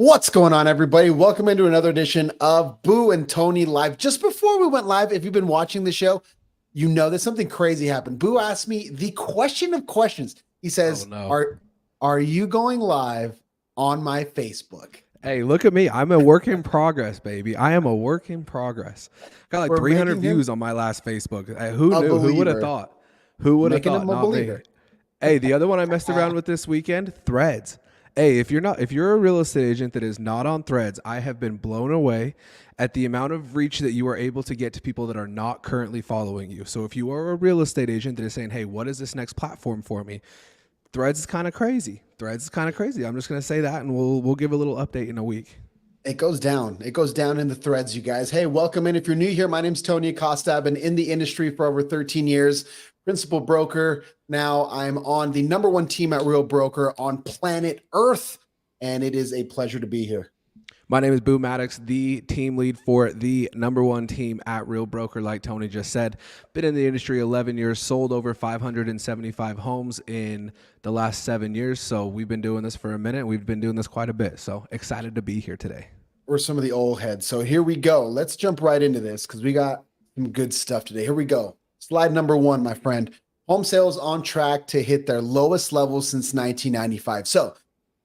What's going on, everybody? Welcome into another edition of Boo and Tony Live. Just before we went live, if you've been watching the show, you know that something crazy happened. Boo asked me the question of questions. He Oh says, no. "Are you going live on my Facebook?" Hey, look at me. I'm a work in progress, baby. I am a work in progress. Got like We're 300 making him views on my last Facebook. Who a knew? Who would have believer. thought? Who would have Making thought? him a Not me. believer. Hey, the other one I messed around with this weekend, Threads. Hey, if you're a real estate agent that is not on Threads, I have been blown away at the amount of reach that you are able to get to people that are not currently following you. So if you are a real estate agent that is saying, "Hey, what is this next platform for me?" Threads is kind of crazy. Threads is kind of crazy. I'm just going to say that, and we'll give a little update in a week. It goes down. It goes down in the threads, you guys. Hey, welcome in. If you're new here, my name's Tony Acosta. I've been in the industry for over 13 years, principal broker. Now I'm on the number one team at Real Broker on planet Earth, and it is a pleasure to be here. My name is Boo Maddox, the team lead for the number one team at Real Broker, like Tony just said. Been in the industry 11 years, sold over 575 homes in the last 7 years. So we've been doing this for a minute. We've been doing this quite a bit. So excited to be here today. We're some of the old heads. So here we go. Let's jump right into this because we got some good stuff today. Here we go. Slide number one, my friend. Home sales on track to hit their lowest levels since 1995. So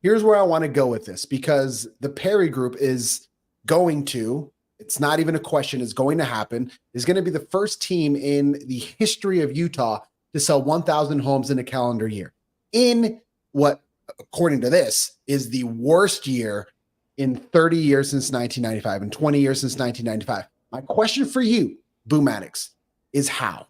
here's where I want to go with this because the Perry Group is going to, it's not even a question, it's going to happen, is going to be the first team in the history of Utah to sell 1,000 homes in a calendar year. In what, according to this, is the worst year in 30 years since 1995 and 20 years since 1995. My question for you, Boo Maddox, is how?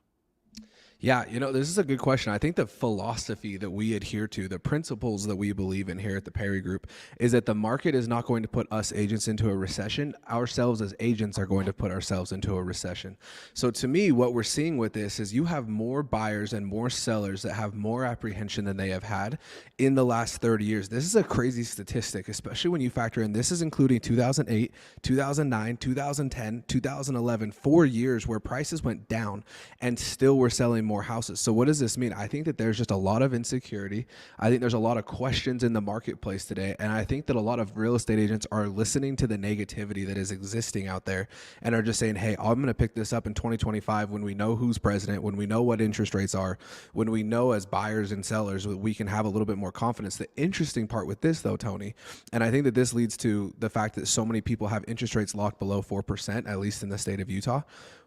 Yeah, this is a good question. I think the philosophy that we adhere to, the principles that we believe in here at the Perry Group, is that the market is not going to put us agents into a recession. Ourselves as agents are going to put ourselves into a recession. So to me, what we're seeing with this is you have more buyers and more sellers that have more apprehension than they have had in the last 30 years. This is a crazy statistic, especially when you factor in this is including 2008, 2009, 2010, 2011, 4 years where prices went down and still we're selling more houses. So what does this mean? I think that there's just a lot of insecurity. I think there's a lot of questions in the marketplace today. And I think that a lot of real estate agents are listening to the negativity that is existing out there and are just saying, hey, I'm going to pick this up in 2025 when we know who's president, when we know what interest rates are, when we know as buyers and sellers, we can have a little bit more confidence. The interesting part with this though, Tony, and I think that this leads to the fact that so many people have interest rates locked below 4%, at least in the state of Utah.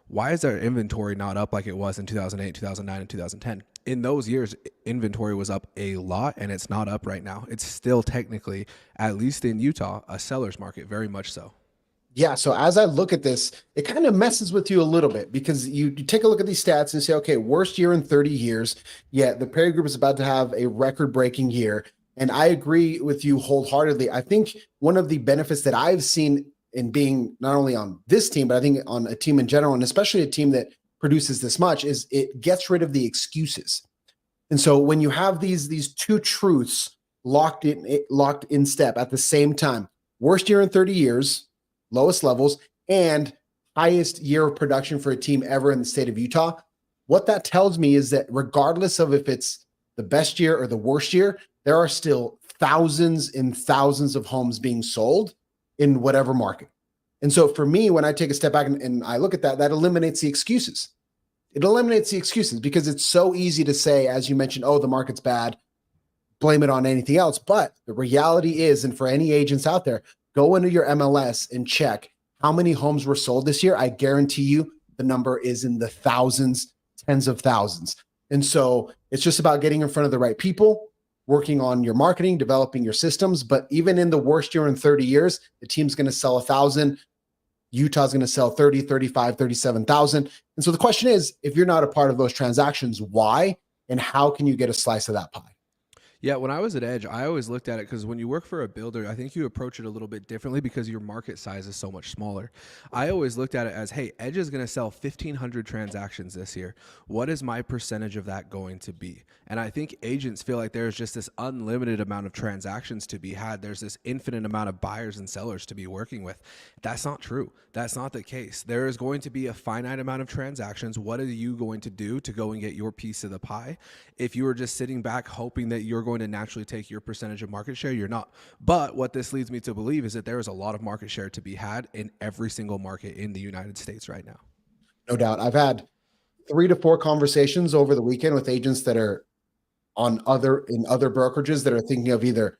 Why is our inventory not up like it was in 2008, 2009, and 2010? In those years, inventory was up a lot, and it's not up right now. It's still technically, at least in Utah, a seller's market, very much so. Yeah. So as I look at this, it kind of messes with you a little bit because you take a look at these stats and say, okay, worst year in 30 years. Yeah, the Perry Group is about to have a record-breaking year. And I agree with you wholeheartedly. I think one of the benefits that I've seen in being not only on this team, but I think on a team in general, and especially a team that produces this much, is it gets rid of the excuses. And so when you have these two truths locked in step at the same time, worst year in 30 years, lowest levels, and highest year of production for a team ever in the state of Utah, what that tells me is that regardless of if it's the best year or the worst year, there are still thousands and thousands of homes being sold in whatever market. And so for me, when I take a step back and I look at that, that eliminates the excuses. It eliminates the excuses because it's so easy to say, as you mentioned, oh, the market's bad, blame it on anything else. But the reality is, and for any agents out there, go into your MLS and check how many homes were sold this year. I guarantee you the number is in the thousands, tens of thousands. And so it's just about getting in front of the right people, working on your marketing, developing your systems. But even in the worst year in 30 years, the team's going to sell 1,000. Utah's going to sell 30, 35, 37,000. And so the question is, if you're not a part of those transactions, why and how can you get a slice of that pie? Yeah, when I was at Edge, I always looked at it because when you work for a builder, I think you approach it a little bit differently because your market size is so much smaller. I always looked at it as, hey, Edge is going to sell 1,500 transactions this year. What is my percentage of that going to be? And I think agents feel like there's just this unlimited amount of transactions to be had. There's this infinite amount of buyers and sellers to be working with. That's not true. That's not the case. There is going to be a finite amount of transactions. What are you going to do to go and get your piece of the pie? If you are just sitting back hoping that you're going going to naturally take your percentage of market share. You're not. But what this leads me to believe is that there is a lot of market share to be had in every single market in the United States right now. No doubt. I've had 3 to 4 conversations over the weekend with agents that are in other brokerages that are thinking of either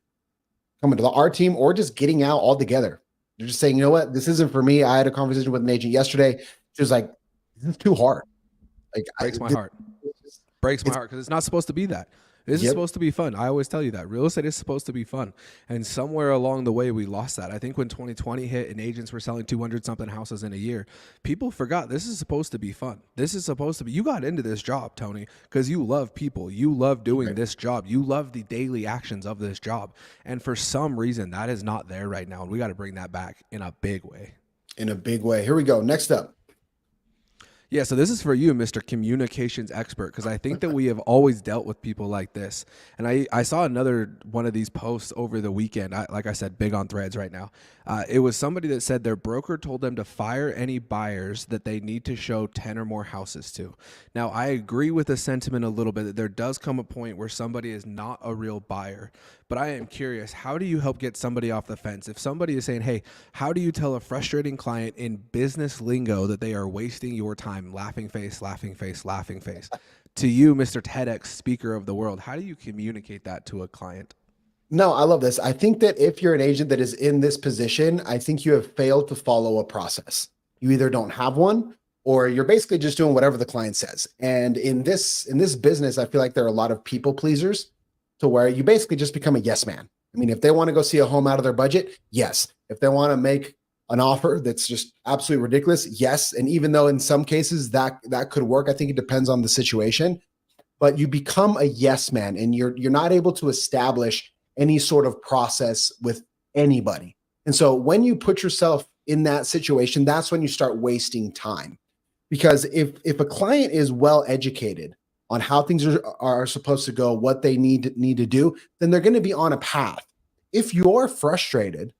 coming to our team or just getting out altogether. They're just saying, you know what, this isn't for me. I had a conversation with an agent yesterday. She was like, this is too hard. Like, Breaks my heart. Breaks my heart because it's not supposed to be that. This is Yep. supposed to be fun. I always tell you that. Real estate is supposed to be fun. And somewhere along the way, we lost that. I think when 2020 hit and agents were selling 200 something houses in a year, people forgot this is supposed to be fun. This is supposed to be, you got into this job, Tony, because you love people. You love doing this job. You love the daily actions of this job. And for some reason, that is not there right now. And we got to bring that back in a big way. In a big way. Here we go. Next up. Yeah, so this is for you, Mr. Communications Expert, because I think that we have always dealt with people like this. And I saw another one of these posts over the weekend. Like I said, big on threads right now. It was somebody that said their broker told them to fire any buyers that they need to show 10 or more houses to. Now, I agree with the sentiment a little bit that there does come a point where somebody is not a real buyer. But I am curious, how do you help get somebody off the fence? If somebody is saying, hey, how do you tell a frustrating client in business lingo that they are wasting your time? Laughing face, laughing face, laughing face. To you, Mr. TEDx speaker of the world, how do you communicate that to a client? No, I love this. I think that if you're an agent that is in this position, I think you have failed to follow a process. You either don't have one or you're basically just doing whatever the client says. And in this business, I feel like there are a lot of people pleasers to where you basically just become a yes man. I mean, if they want to go see a home out of their budget, yes. If they want to make an offer that's just absolutely ridiculous, yes. And even though in some cases that could work, I think it depends on the situation. But you become a yes man, and you're not able to establish any sort of process with anybody. And so when you put yourself in that situation, that's when you start wasting time. Because if a client is well educated on how things are supposed to go, what they need to do, then they're going to be on a path. If you're frustrated,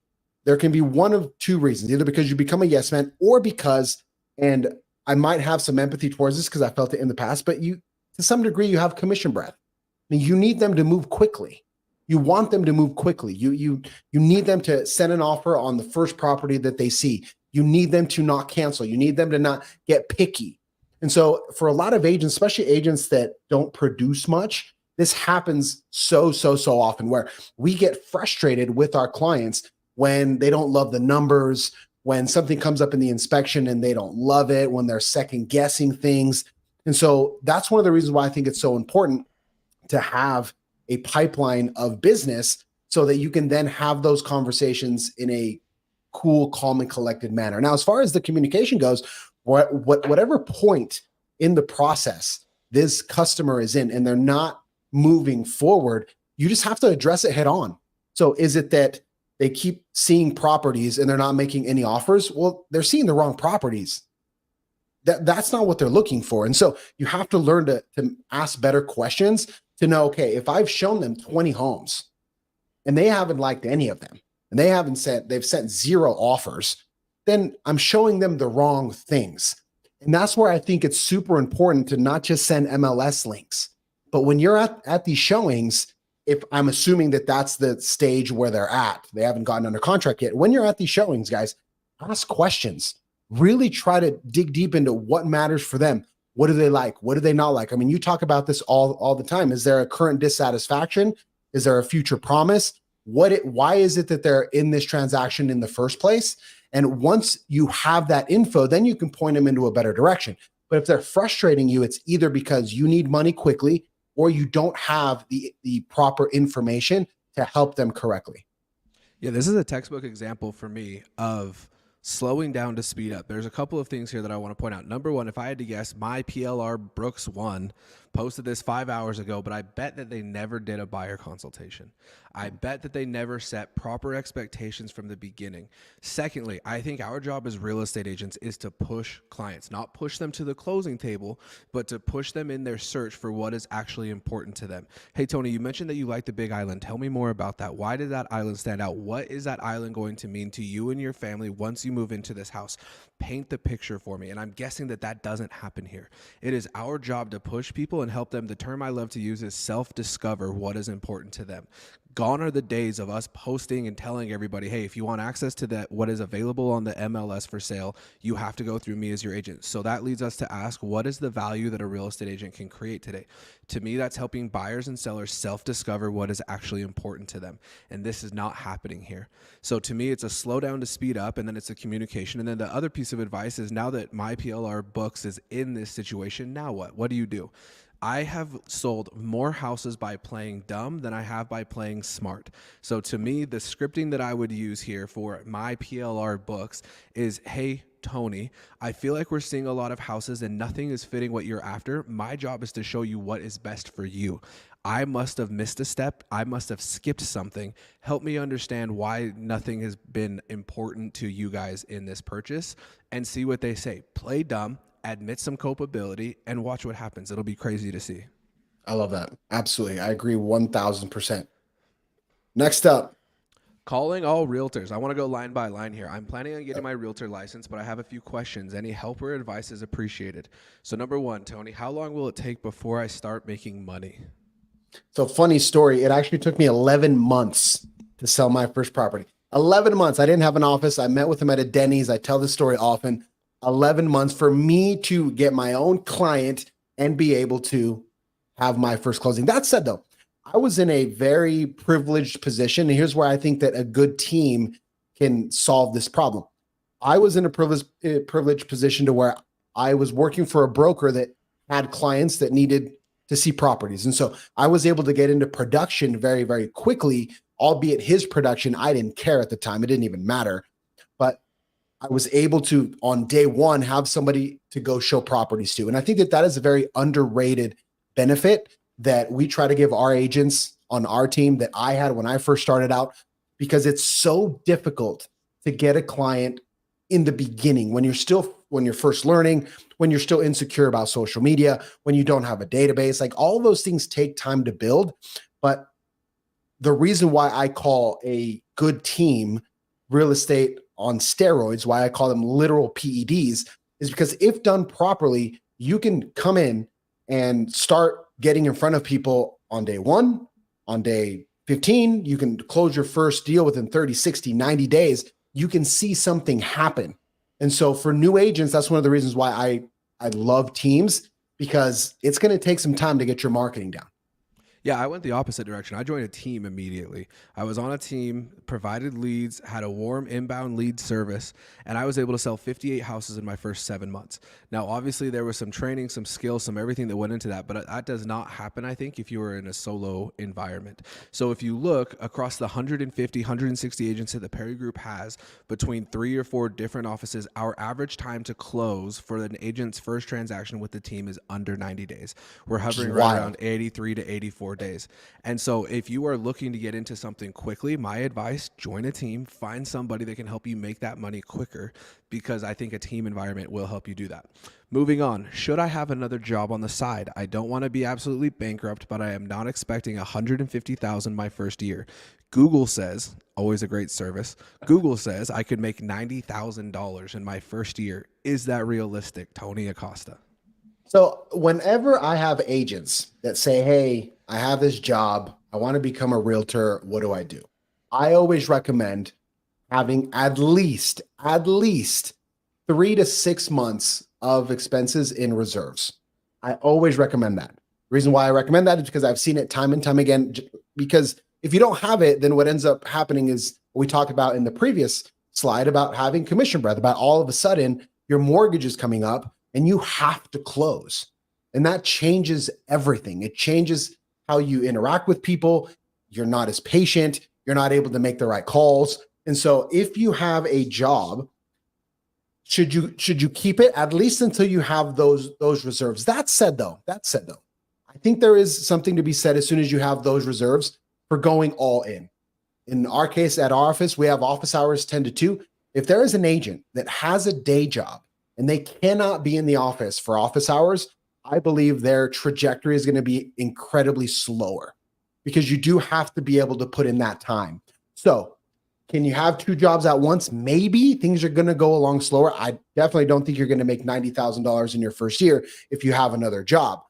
there can be one of two reasons, either because you become a yes man or because, and I might have some empathy towards this because I felt it in the past, but you, to some degree, you have commission breath. I mean, you need them to move quickly. You want them to move quickly. You need them to send an offer on the first property that they see. You need them to not cancel. You need them to not get picky. And so for a lot of agents, especially agents that don't produce much, this happens so often where we get frustrated with our clients when they don't love the numbers, when something comes up in the inspection and they don't love it, when they're second guessing things. And so that's one of the reasons why I think it's so important to have a pipeline of business so that you can then have those conversations in a cool, calm, and collected manner. Now, as far as the communication goes, whatever point in the process this customer is in and they're not moving forward, you just have to address it head on. So is it that they keep seeing properties and they're not making any offers? Well, they're seeing the wrong properties. That's not what they're looking for. And so you have to learn to ask better questions to know, okay, if I've shown them 20 homes and they haven't liked any of them and they've sent 0 offers, then I'm showing them the wrong things. And that's where I think it's super important to not just send MLS links, but when you're at these showings, if I'm assuming that that's the stage where they're at, they haven't gotten under contract yet. When you're at these showings, guys, ask questions. Really try to dig deep into what matters for them. What do they like? What do they not like? I mean, you talk about this all the time. Is there a current dissatisfaction? Is there a future promise? Why is it that they're in this transaction in the first place? And once you have that info, then you can point them into a better direction. But if they're frustrating you, it's either because you need money quickly or you don't have the proper information to help them correctly. Yeah, this is a textbook example for me of slowing down to speed up. There's a couple of things here that I want to point out. Number one, if I had to guess, my PLR Brooks 1 posted this 5 hours ago, but I bet that they never did a buyer consultation. I bet that they never set proper expectations from the beginning. Secondly, I think our job as real estate agents is to push clients, not push them to the closing table, but to push them in their search for what is actually important to them. Hey, Tony, you mentioned that you like the Big Island. Tell me more about that. Why did that island stand out? What is that island going to mean to you and your family once you move into this house? Paint the picture for me. And I'm guessing that doesn't happen here. It is our job to push people and help them, the term I love to use is self-discover what is important to them. Gone are the days of us posting and telling everybody, hey, if you want access to that, what is available on the MLS for sale, you have to go through me as your agent. So that leads us to ask, what is the value that a real estate agent can create today? To me, that's helping buyers and sellers self-discover what is actually important to them. And this is not happening here. So to me, it's a slow down to speed up, and then it's a communication. And then the other piece of advice is, now that my PLR books is in this situation, now what? What do you do? I have sold more houses by playing dumb than I have by playing smart. So to me, the scripting that I would use here for my PLR books is, hey, Tony, I feel like we're seeing a lot of houses and nothing is fitting what you're after. My job is to show you what is best for you. I must have missed a step. I must have skipped something. Help me understand why nothing has been important to you guys in this purchase, and see what they say. Play dumb, admit some culpability, and watch what happens. It'll be crazy to see. I love that. Absolutely. I agree 1000%. Next up. Calling all realtors. I want to go line by line here. I'm planning on getting my realtor license, but I have a few questions. Any help or advice is appreciated. So number one, Tony, how long will it take before I start making money? So funny story. It actually took me 11 months to sell my first property. 11 months. I didn't have an office. I met with him at a Denny's. I tell this story often. 11 months for me to get my own client and be able to have my first closing. That said, though, I was in a very privileged position. And here's where I think that a good team can solve this problem. I was in a privileged position to where I was working for a broker that had clients that needed to see properties. And so I was able to get into production very, very quickly, albeit his production, I didn't care at the time. It didn't even matter. But I was able to, on day one, have somebody to go show properties to. And I think that that is a very underrated benefit that we try to give our agents on our team, that I had when I first started out, because it's so difficult to get a client in the beginning when you're first learning, when you're still insecure about social media, when you don't have a database. Like, all those things take time to build. But the reason why I call a good team real estate on steroids, why I call them literal PEDs, is because if done properly, you can come in and start getting in front of people on day 1, on day 15. You can close your first deal within 30, 60, 90 days. You can see something happen. And so for new agents, that's one of the reasons why I love teams, because it's going to take some time to get your marketing down. Yeah, I went the opposite direction. I joined a team immediately. I was on a team, provided leads, had a warm inbound lead service, and I was able to sell 58 houses in my first 7 months. Now, obviously, there was some training, some skills, some everything that went into that, but that does not happen, I think, if you were in a solo environment. So if you look across the 150, 160 agents that the Perry Group has, between 3 or 4 different offices, our average time to close for an agent's first transaction with the team is under 90 days. We're hovering right around 83 to 84 days. And so if you are looking to get into something quickly, my advice, join a team, find somebody that can help you make that money quicker, because I think a team environment will help you do that. Moving on, should I have another job on the side? I don't want to be absolutely bankrupt, but I am not expecting $150,000 my first year. Google says, always a great service, Google says I could make $90,000 in my first year. Is that realistic, Tony Acosta? So whenever I have agents that say, hey, I have this job, I want to become a realtor, what do I do? I always recommend having at least 3 to 6 months of expenses in reserves. I always recommend that. The reason why I recommend that is because I've seen it time and time again. Because if you don't have it, then what ends up happening is what we talked about in the previous slide about having commission breath, about all of a sudden your mortgage is coming up and you have to close. And that changes everything. It changes how you interact with people. You're not as patient. You're not able to make the right calls. And so if you have a job, should you keep it at least until you have those reserves? That said though, I think there is something to be said as soon as you have those reserves for going all in. In our case, at our office, we have office hours 10 to 2. If there is an agent that has a day job and they cannot be in the office for office hours, I believe their trajectory is going to be incredibly slower, because you do have to be able to put in that time. So can you have 2 jobs at once? Maybe. Things are going to go along slower. I definitely don't think you're going to make $90,000 in your first year if you have another job.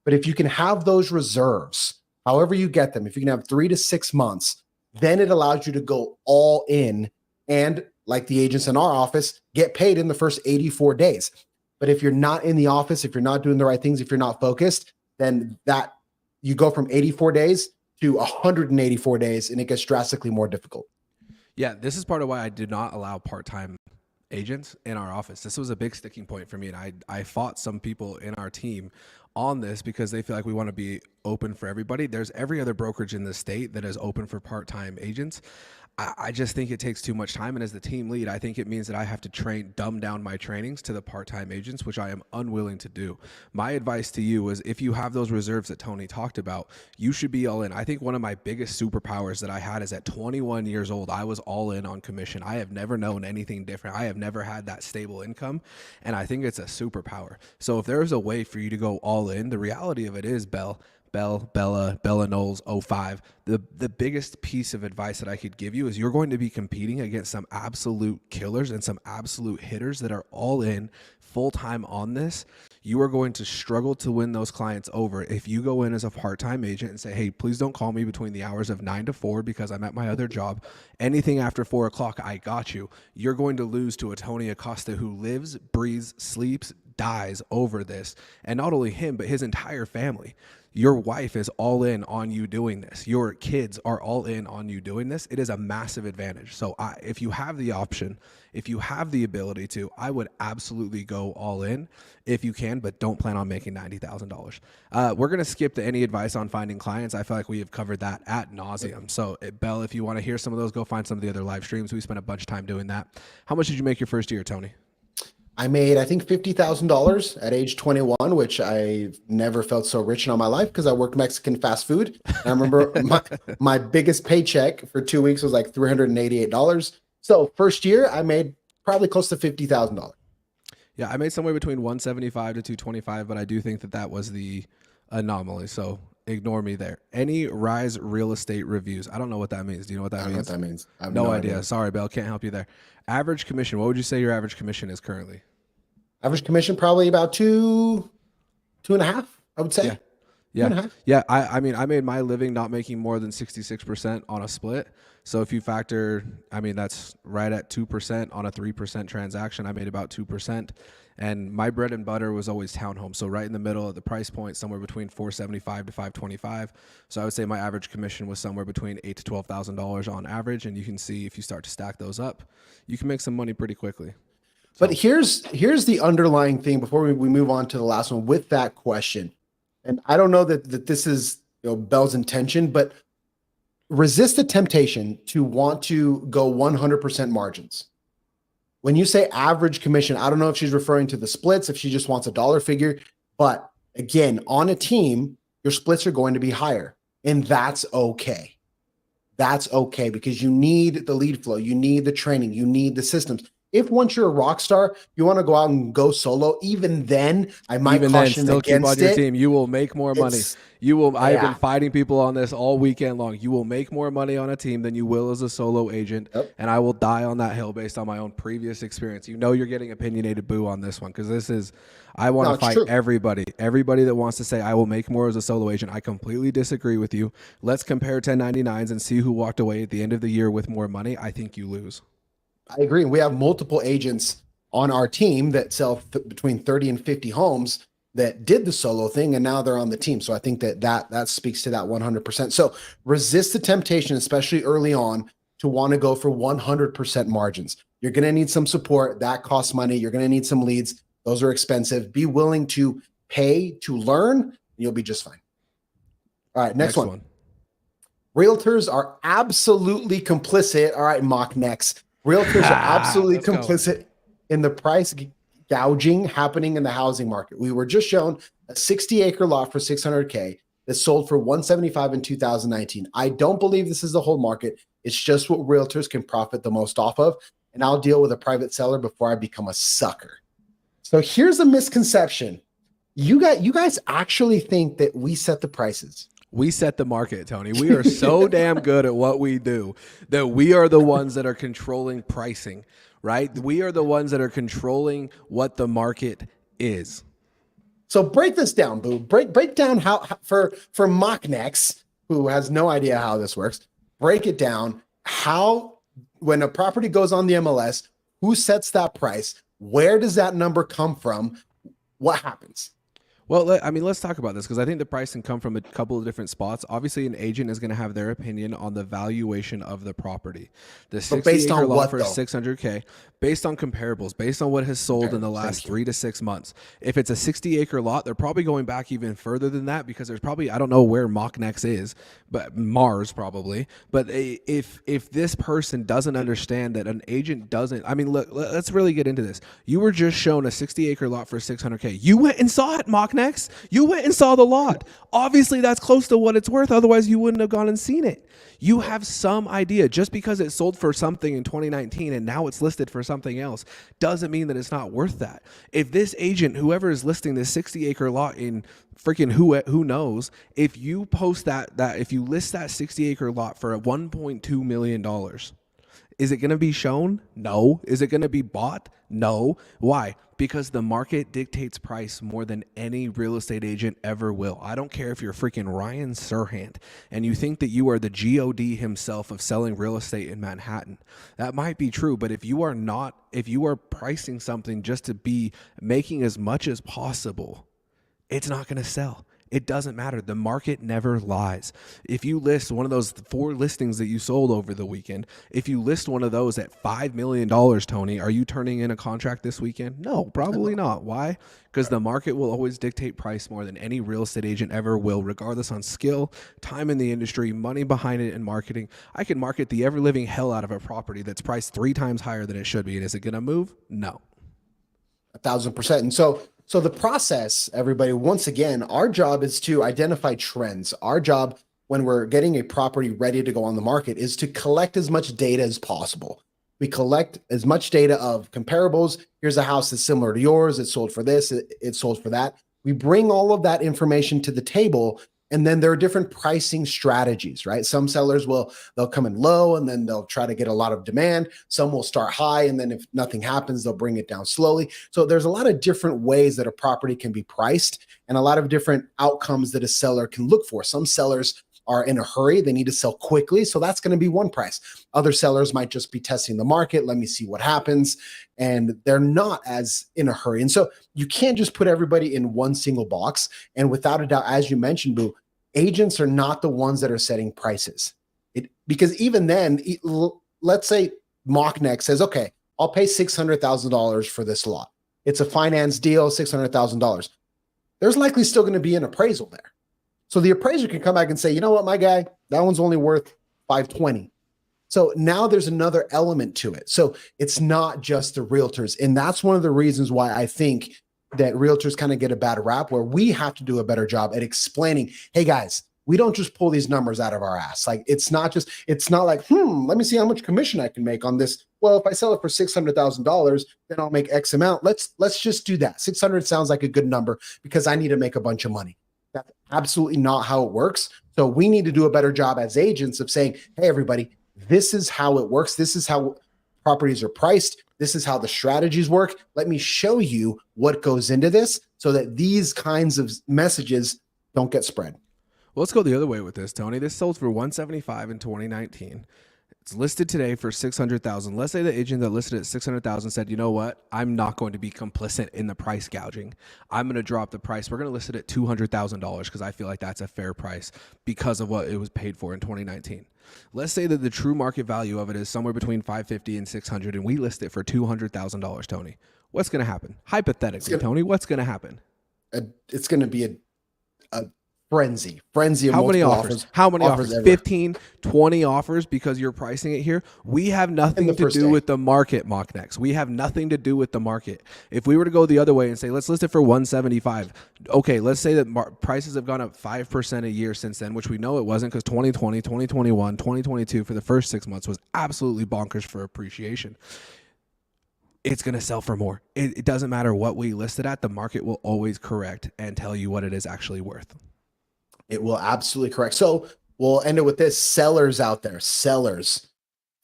But if you can have those reserves, however you get them, if you can have 3 to 6 months, then it allows you to go all in and, like the agents in our office, get paid in the first 84 days. But if you're not in the office, if you're not doing the right things, if you're not focused, then that you go from 84 days to 184 days and it gets drastically more difficult. Yeah, this is part of why I did not allow part-time agents in our office. This was a big sticking point for me, and I fought some people in our team on this because they feel like we want to be open for everybody. There's every other brokerage in the state that is open for part-time agents. I just think it takes too much time, and as the team lead, I think it means that I have to dumb down my trainings to the part-time agents, which I am unwilling to do. My advice to you is, if you have those reserves that Tony talked about, you should be all in. I think one of my biggest superpowers that I had is at 21 years old, I was all in on commission. I have never known anything different. I have never had that stable income, and I think it's a superpower. So if there is a way for you to go all in, the reality of it is, Bella Knowles 05. The biggest piece of advice that I could give you is you're going to be competing against some absolute killers and some absolute hitters that are all in full time on this. You are going to struggle to win those clients over if you go in as a part-time agent and say, hey, please don't call me between the hours of 9 to 4 because I'm at my other job. Anything after 4 o'clock, I got you. You're going to lose to a Tony Acosta who lives, breathes, sleeps, dies over this. And not only him, but his entire family. Your wife is all in on you doing this. Your kids are all in on you doing this. It is a massive advantage. So if you have the option, if you have the ability to, I would absolutely go all in if you can, but don't plan on making $90,000. We're going to skip to any advice on finding clients. I feel like we have covered that ad nauseum. So Bell, if you want to hear some of those, go find some of the other live streams. We spent a bunch of time doing that. How much did you make your first year, Tony? I made, I think, $50,000 at age 21, which I never felt so rich in all my life because I worked Mexican fast food. And I remember my biggest paycheck for 2 weeks was like $388. So first year, I made probably close to $50,000. Yeah, I made somewhere between 175 to 225, but I do think that that was the anomaly. So ignore me there. Any Rise real estate reviews? I don't know what that means. Do you know what that I don't know means? what that means. I have No idea. Sorry, Bell. Can't help you there. Average commission. What would you say your average commission is currently? Average commission probably about two and a half, I would say. Yeah. Two Yeah. and a half. Yeah. I mean, I made my living not making more than 66% on a split. So if you factor, I mean, that's right at 2% on a 3% transaction. I made about 2%. And my bread and butter was always townhome. So right in the middle of the price point, somewhere between 475 to 525. So I would say my average commission was somewhere between $8,000 to $12,000 on average. And you can see if you start to stack those up, you can make some money pretty quickly. But here's the underlying thing before we move on to the last one with that question. And I don't know that this is, Bell's intention, but resist the temptation to want to go 100% margins. When you say average commission, I don't know if she's referring to the splits, if she just wants a dollar figure, but again, on a team, your splits are going to be higher, and that's okay. That's okay because you need the lead flow, you need the training, you need the systems. If once you're a rock star, you want to go out and go solo, even then, I might caution still keep on against your it. team. You will make more money. I've been fighting people on this all weekend long. You will make more money on a team than you will as a solo agent. Yep. And I will die on that hill based on my own previous experience. You're getting opinionated boo on this one because I want to fight true. everybody. Everybody that wants to say I will make more as a solo agent. I completely disagree with you. Let's compare 1099s and see who walked away at the end of the year with more money. I think you lose. I agree. We have multiple agents on our team that sell between 30 and 50 homes that did the solo thing, and now they're on the team. So I think that speaks to that 100%. So resist the temptation, especially early on, to want to go for 100% margins. You're going to need some support. That costs money. You're going to need some leads. Those are expensive. Be willing to pay to learn, and you'll be just fine. All right, next one. Realtors are absolutely complicit. All right, mock next. Realtors are absolutely complicit in the price gouging happening in the housing market. We were just shown a 60-acre lot for $600K that sold for $175 in 2019. I don't believe this is the whole market. It's just what realtors can profit the most off of. And I'll deal with a private seller before I become a sucker. So here's a misconception. You guys actually think that we set the prices. We set the market, Tony. We are so damn good at what we do that we are the ones that are controlling pricing, right? We are the ones that are controlling what the market is. So break this down, Boo. Break down how for Mocknex, who has no idea how this works. Break it down. How when a property goes on the MLS, who sets that price? Where does that number come from? What happens? Well, I mean, let's talk about this because I think the price can come from a couple of different spots. Obviously, an agent is going to have their opinion on the valuation of the property. The But based 60-acre on lot what for though? 600K, based on comparables, based on what has sold in the Comparables. last Thank you. 3 to 6 months. If it's a 60-acre lot, they're probably going back even further than that because there's probably, I don't know where Mocknex is, but Mars probably. But if this person doesn't understand that an agent doesn't, I mean, look, let's really get into this. You were just shown a 60-acre lot for 600K. You went and saw it, Mocknex. You went and saw the lot. Obviously, that's close to what it's worth. Otherwise, you wouldn't have gone and seen it. You have some idea. Just because it sold for something in 2019 and now it's listed for something else doesn't mean that it's not worth that. If this agent, whoever is listing this 60-acre lot in freaking who knows, if you post that if you list that 60-acre lot for $1.2 million, is it going to be shown? No. Is it going to be bought? No. Why? Because the market dictates price more than any real estate agent ever will. I don't care if you're freaking Ryan Serhant and you think that you are the God himself of selling real estate in Manhattan. That might be true, but if you are pricing something just to be making as much as possible, it's not going to sell. It doesn't matter. The market never lies. If you list one of those 4 listings that you sold over the weekend, if you list one of those at $5 million, Tony, are you turning in a contract this weekend? No, probably not. Why? Because the market will always dictate price more than any real estate agent ever will, regardless on skill, time in the industry, money behind it, and marketing. I can market the ever living hell out of a property that's priced 3 times higher than it should be. And is it going to move? No. 1,000%. And so the process, everybody, once again, our job is to identify trends. Our job when we're getting a property ready to go on the market is to collect as much data as possible. We collect as much data of comparables. Here's a house that's similar to yours. It sold for this. It sold for that. We bring all of that information to the table. And then there are different pricing strategies, right? Some sellers they'll come in low and then they'll try to get a lot of demand. Some will start high and then if nothing happens, they'll bring it down slowly. So there's a lot of different ways that a property can be priced and a lot of different outcomes that a seller can look for. Some sellers are in a hurry. They need to sell quickly. So that's going to be one price. Other sellers might just be testing the market. Let me see what happens. And they're not as in a hurry. And so you can't just put everybody in one single box. And without a doubt, as you mentioned, Boo, agents are not the ones that are setting prices. Because even then, let's say Mockneck says, okay, I'll pay $600,000 for this lot. It's a finance deal, $600,000. There's likely still going to be an appraisal there. So the appraiser can come back and say, you know what, my guy, that one's only worth 520. So now there's another element to it. So it's not just the realtors. And that's one of the reasons why I think that realtors kind of get a bad rap, where we have to do a better job at explaining, hey guys, we don't just pull these numbers out of our ass. Like it's not like, let me see how much commission I can make on this. Well, if I sell it for $600,000, then I'll make X amount. Let's just do that. 600 sounds like a good number because I need to make a bunch of money. That's absolutely not how it works. So we need to do a better job as agents of saying, hey, everybody, this is how it works. This is how properties are priced. This is how the strategies work. Let me show you what goes into this so that these kinds of messages don't get spread. Well, let's go the other way with this, Tony. This sold for $175 in 2019. It's listed today for $600,000. Let's say the agent that listed at $600,000 said, you know what? I'm not going to be complicit in the price gouging. I'm going to drop the price. We're going to list it at $200,000 because I feel like that's a fair price because of what it was paid for in 2019. Let's say that the true market value of it is somewhere between $550 and $600, and we list it for $200,000, Tony. What's going to happen? Hypothetically, Tony, what's going to happen? It's going to be a frenzy of how many offers? How many offers? Ever. 15, 20 offers because you're pricing it here. We have nothing to do with the market, Mocknex. We have nothing to do with the market. If we were to go the other way and say, let's list it for 175. Okay, let's say that prices have gone up 5% a year since then, which we know it wasn't because 2020, 2021, 2022 for the first 6 months was absolutely bonkers for appreciation. It's going to sell for more. It doesn't matter what we list it at. The market will always correct and tell you what it is actually worth. It will absolutely correct. So we'll end it with this. Sellers out there,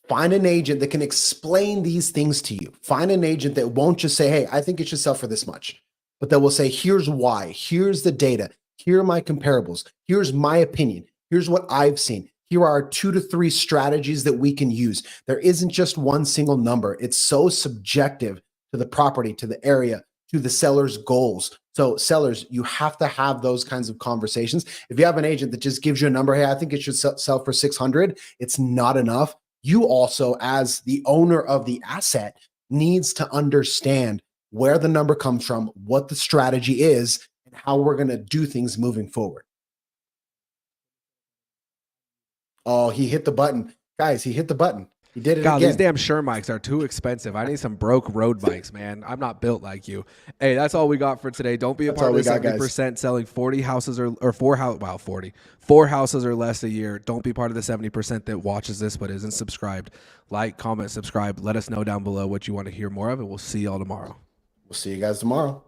find an agent that can explain these things to you. Find an agent that won't just say, hey, I think it should sell for this much. but they will say, here's why, here's the data, here are my comparables, here's my opinion, here's what I've seen. Here are our 2 to 3 strategies that we can use. There isn't just one single number. It's so subjective to the property, to the area, to the seller's goals. So sellers, you have to have those kinds of conversations. If you have an agent that just gives you a number, hey, I think it should sell for 600, it's not enough. You also, as the owner of the asset, needs to understand where the number comes from, what the strategy is, and how we're going to do things moving forward. Oh, he hit the button. Guys, he hit the button. He did it God, these again. damn Shure mics are too expensive. I need some broke road mics, man. I'm not built like you. Hey, that's all we got for today. Don't be a That's part all of we the got, guys. 70% selling 40 houses or 4 houses or less a year. Don't be part of the 70% that watches this but isn't subscribed. Like, comment, subscribe. Let us know down below what you want to hear more of, and we'll see y'all tomorrow. We'll see you guys tomorrow.